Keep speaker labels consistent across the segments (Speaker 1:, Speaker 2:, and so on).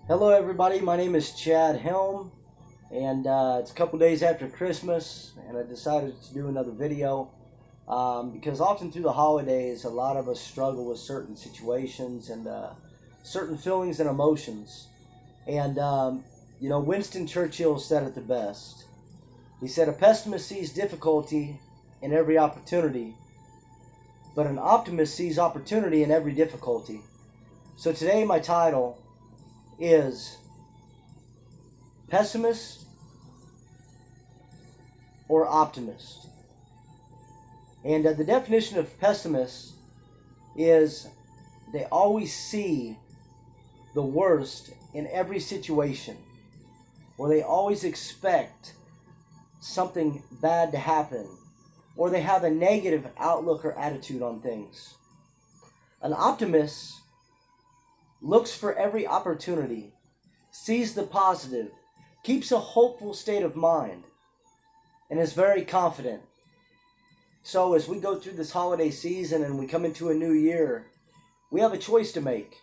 Speaker 1: Hello, everybody. My name is Chad Helm, and it's a couple days after Christmas, and I decided to do another video because often through the holidays, a lot of us struggle with certain situations and certain feelings and emotions. And, Winston Churchill said it the best. He said, "A pessimist sees difficulty in every opportunity, but an optimist sees opportunity in every difficulty." So today, my title is Pessimist or Optimist. And the definition of pessimist is they always see the worst in every situation, or they always expect something bad to happen, or they have a negative outlook or attitude on things. An optimist looks for every opportunity, sees the positive, keeps a hopeful state of mind, and is very confident. So as we go through this holiday season and we come into a new year, we have a choice to make.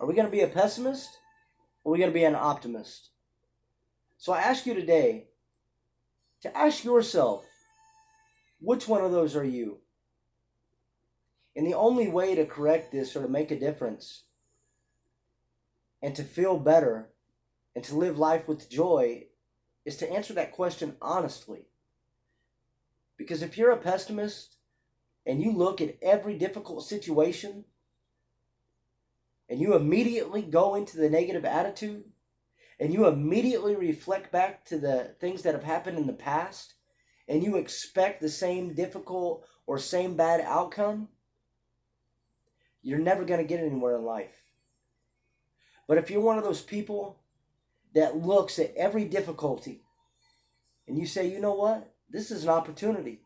Speaker 1: Are we going to be a pessimist or are we going to be an optimist? So I ask you today to ask yourself, which one of those are you? And the only way to correct this or to make a difference and to feel better and to live life with joy is to answer that question honestly. Because if you're a pessimist and you look at every difficult situation and you immediately go into the negative attitude and you immediately reflect back to the things that have happened in the past and you expect the same difficult or same bad outcome, you're never going to get anywhere in life. But if you're one of those people that looks at every difficulty and you say, you know what? This is an opportunity.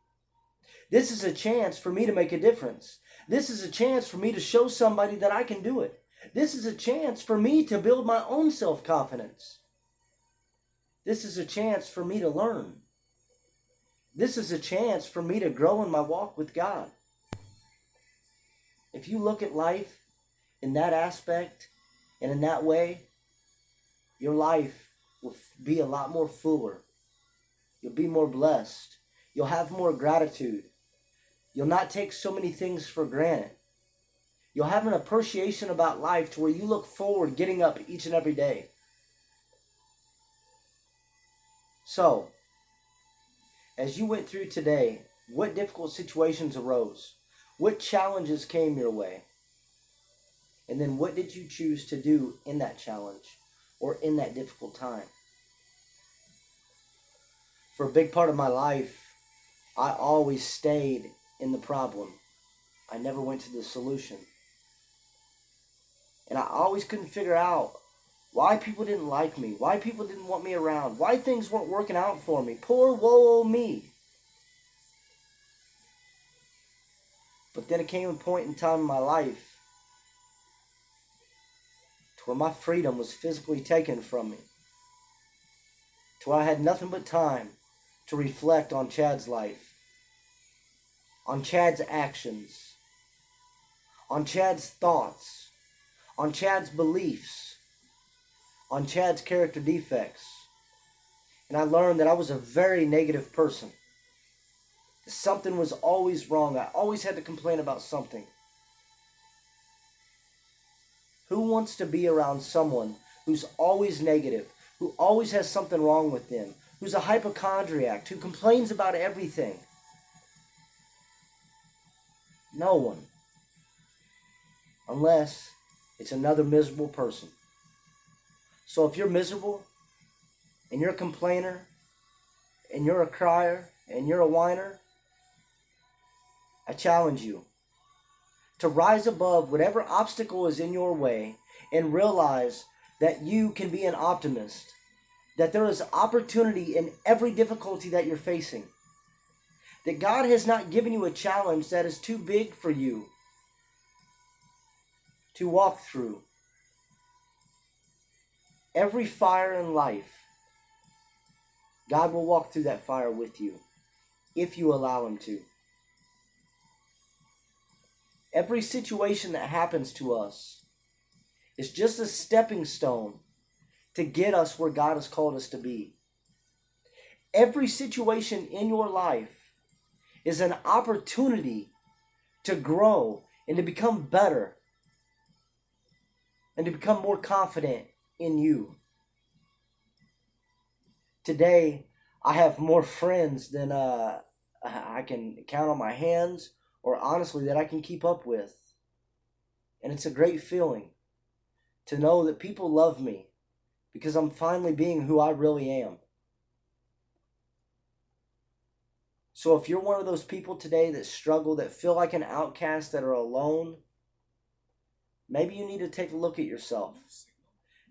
Speaker 1: This is a chance for me to make a difference. This is a chance for me to show somebody that I can do it. This is a chance for me to build my own self-confidence. This is a chance for me to learn. This is a chance for me to grow in my walk with God. If you look at life in that aspect and in that way, your life will be a lot more fuller. You'll be more blessed. You'll have more gratitude. You'll not take so many things for granted. You'll have an appreciation about life to where you look forward getting up each and every day. So, as you went through today, what difficult situations arose? What challenges came your way? And then what did you choose to do in that challenge or in that difficult time? For a big part of my life, I always stayed in the problem. I never went to the solution. And I always couldn't figure out why people didn't like me, why people didn't want me around, why things weren't working out for me. Poor woe me. But then it came a point in time in my life to where my freedom was physically taken from me. To where I had nothing but time to reflect on Chad's life, on Chad's actions, on Chad's thoughts, on Chad's beliefs, on Chad's character defects. And I learned that I was a very negative person. Something was always wrong. I always had to complain about something. Who wants to be around someone who's always negative, who always has something wrong with them, who's a hypochondriac, who complains about everything? No one. Unless it's another miserable person. So if you're miserable, and you're a complainer, and you're a crier, and you're a whiner, I challenge you to rise above whatever obstacle is in your way and realize that you can be an optimist, that there is opportunity in every difficulty that you're facing, that God has not given you a challenge that is too big for you to walk through. Every fire in life, God will walk through that fire with you if you allow Him to. Every situation that happens to us It's just a stepping stone to get us where God has called us to be. Every situation in your life is an opportunity to grow and to become better and to become more confident in you. Today, I have more friends than I can count on my hands, or honestly that I can keep up with. And it's a great feeling to know that people love me because I'm finally being who I really am. So if you're one of those people today that struggle, that feel like an outcast, that are alone, maybe you need to take a look at yourself.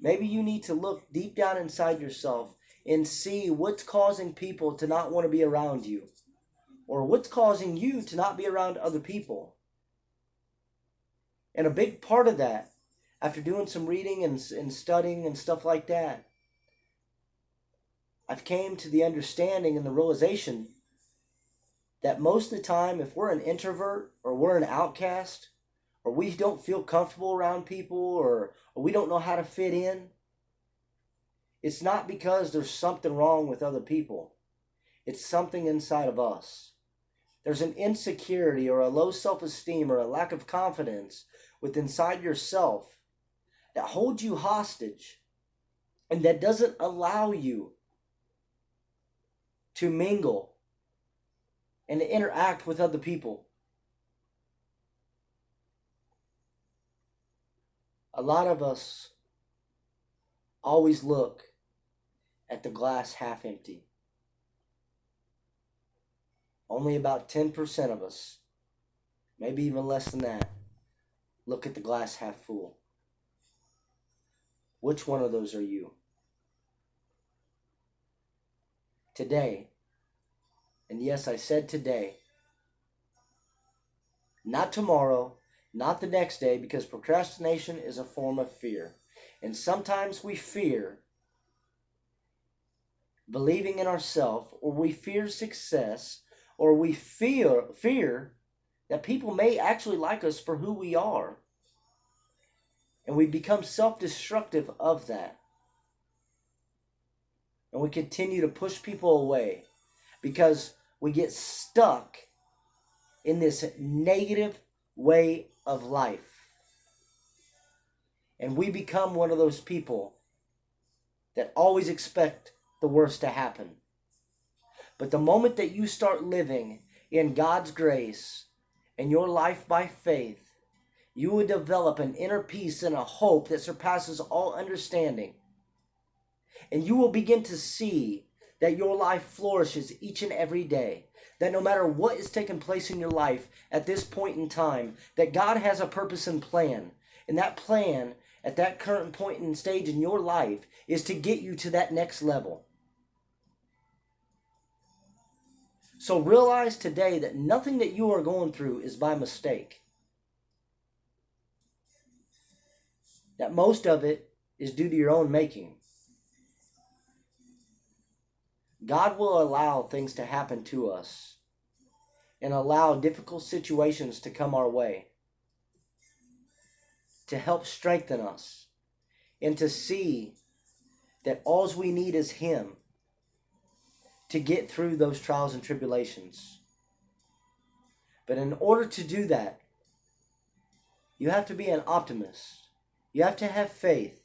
Speaker 1: Maybe you need to look deep down inside yourself and see what's causing people to not want to be around you, or what's causing you to not be around other people. And a big part of that, after doing some reading and studying and stuff like that, I've came to the understanding and the realization that most of the time, if we're an introvert or we're an outcast, or we don't feel comfortable around people, or we don't know how to fit in, it's not because there's something wrong with other people. It's something inside of us. There's an insecurity or a low self-esteem or a lack of confidence within inside yourself that holds you hostage and that doesn't allow you to mingle and to interact with other people. A lot of us always look at the glass half empty. Only about 10% of us, maybe even less than that, look at the glass half full. Which one of those are you? Today, and yes, I said today, not tomorrow, not the next day, because procrastination is a form of fear. And sometimes we fear believing in ourselves, or we fear success, or we fear that people may actually like us for who we are. And we become self-destructive of that. And we continue to push people away because we get stuck in this negative way of life. And we become one of those people that always expect the worst to happen. But the moment that you start living in God's grace and your life by faith, you will develop an inner peace and a hope that surpasses all understanding. And you will begin to see that your life flourishes each and every day. That no matter what is taking place in your life at this point in time, that God has a purpose and plan. And that plan at that current point and stage in your life is to get you to that next level. So realize today that nothing that you are going through is by mistake. That most of it is due to your own making. God will allow things to happen to us and allow difficult situations to come our way to help strengthen us and to see that all we need is Him to get through those trials and tribulations. But in order to do that, you have to be an optimist. You have to have faith.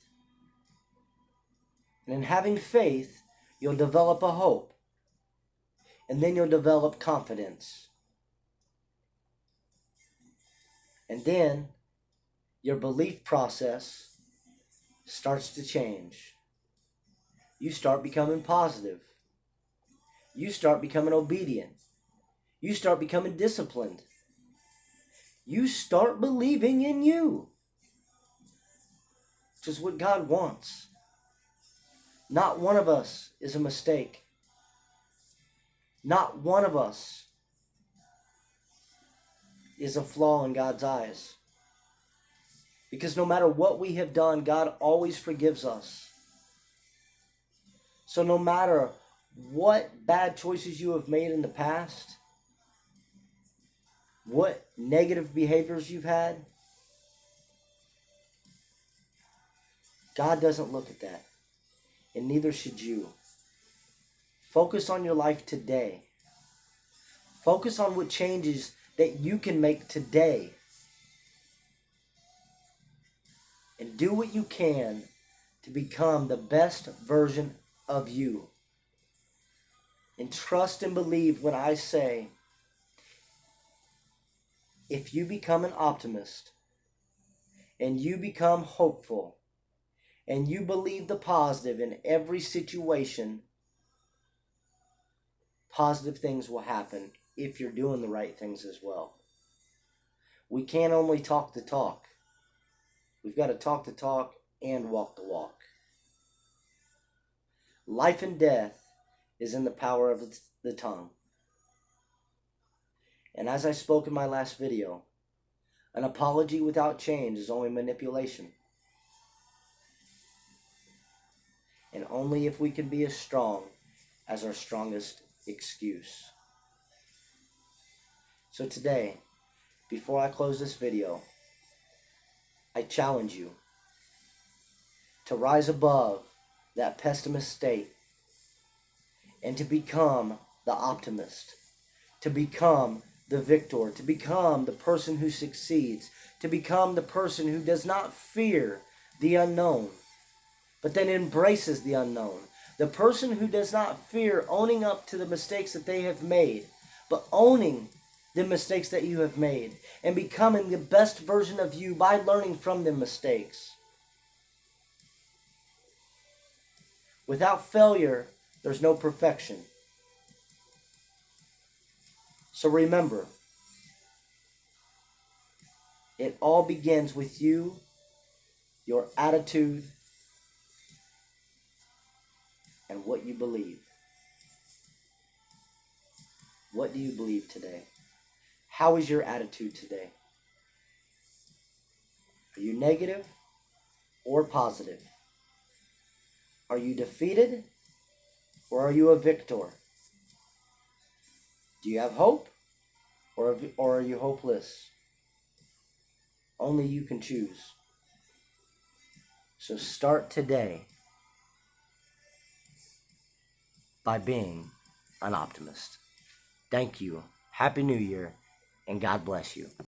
Speaker 1: And in having faith, you'll develop a hope. And then you'll develop confidence. And then your belief process starts to change. You start becoming positive. You start becoming obedient. You start becoming disciplined. You start believing in you. Which is what God wants. Not one of us is a mistake. Not one of us is a flaw in God's eyes. Because no matter what we have done, God always forgives us. So no matter what bad choices you have made in the past, what negative behaviors you've had, God doesn't look at that, and neither should you. Focus on your life today. Focus on what changes that you can make today. And do what you can to become the best version of you. And trust and believe when I say, if you become an optimist, and you become hopeful, and you believe the positive in every situation, positive things will happen if you're doing the right things as well. We can't only talk the talk. We've got to talk the talk and walk the walk. Life and death is in the power of the tongue. And as I spoke in my last video, an apology without change is only manipulation. And only if we can be as strong as our strongest excuse. So today, before I close this video, I challenge you to rise above that pessimist state and to become the optimist, to become the victor, to become the person who succeeds, to become the person who does not fear the unknown, but then embraces the unknown. The person who does not fear owning up to the mistakes that they have made, but owning the mistakes that you have made and becoming the best version of you by learning from the mistakes. Without failure, there's no perfection. So remember, it all begins with you, your attitude, and what you believe. What do you believe today? How is your attitude today? Are you negative or positive? Are you defeated or are you a victor? Do you have hope or are you hopeless? Only you can choose. So start today by being an optimist. Thank you. Happy New Year, and God bless you.